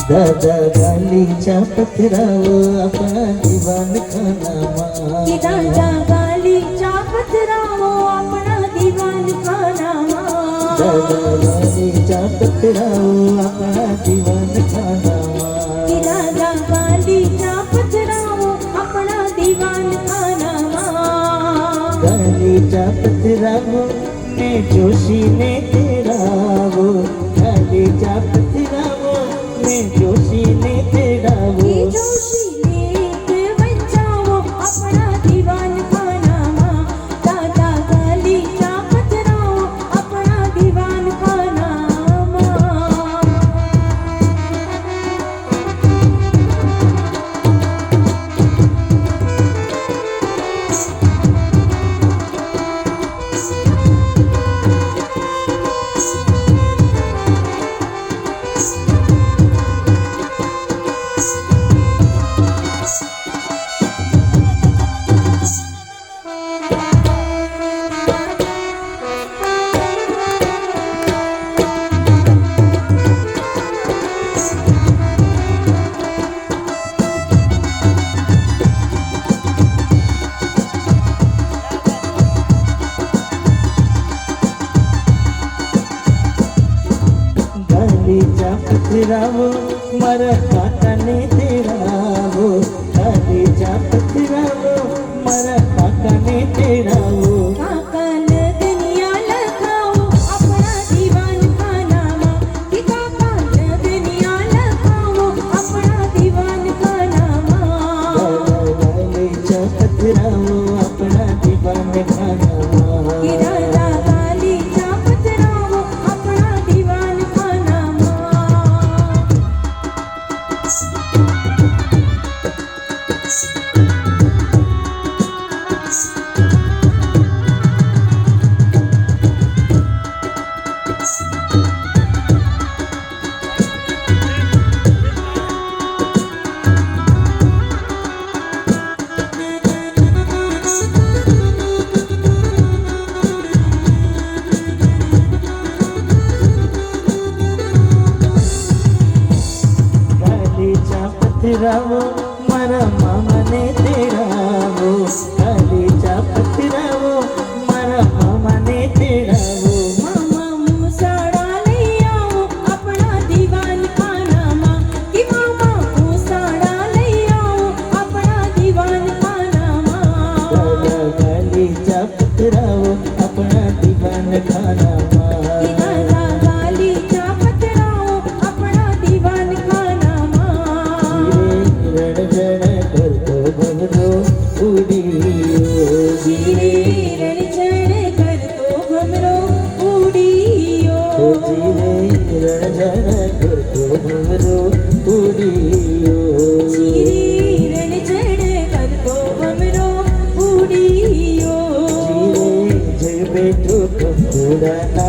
दादा गालीच्या पत्रावर आपला दिवाण खानामा दादा गालीच्या पत्रावर आपला दिवाण खानामा दादा गालीच्या पत्रावर आपला दिवाण खानामा दादा गालीच्या पत्रावर आपला दिवाण खानामा गालीच्या पत्रावर ने जोशी ने तेरा वो गालीच्या पत्रावर ने जोशी ने तेरा वो जोशी ने बचाओ अपना दीवान खानामा दादा गालीच्या पत्रावर अपना दीवान खानामा गालीच्या पत्रावर मरा काकाने तेरा वो गालीच्या पत्रावर मरा काकाने तेरा वो काकान दुनिया लखाओ अपना दीवान खानामा कि काकान दुनिया लखाओ अपना दीवान खानामा गालीच्या पत्रावर आपला दिवाण खानामा कि दादा गालीच्या पत्रावर अपना दीवान खानामा गालीच्या पत्रावर मरा मामाने तेरा वो गालीच्या पत्रावर मरा मामाने तेरा वो मामा मुसाड़ा ले आओ अपना दीवान खानामा कि मामा मुसाड़ा ले आओ अपना दीवान खानामा दादा गालीच्या पत्रावर आपला दिवाण खानामा कि दादा गालीच्या पत्रावर अपना दीवान खानामा रणजण करतो भवरो उडियो जिरे रणजण करतो भमरो उडियो जिरे रणजण करतो भवरो उडियो जिरे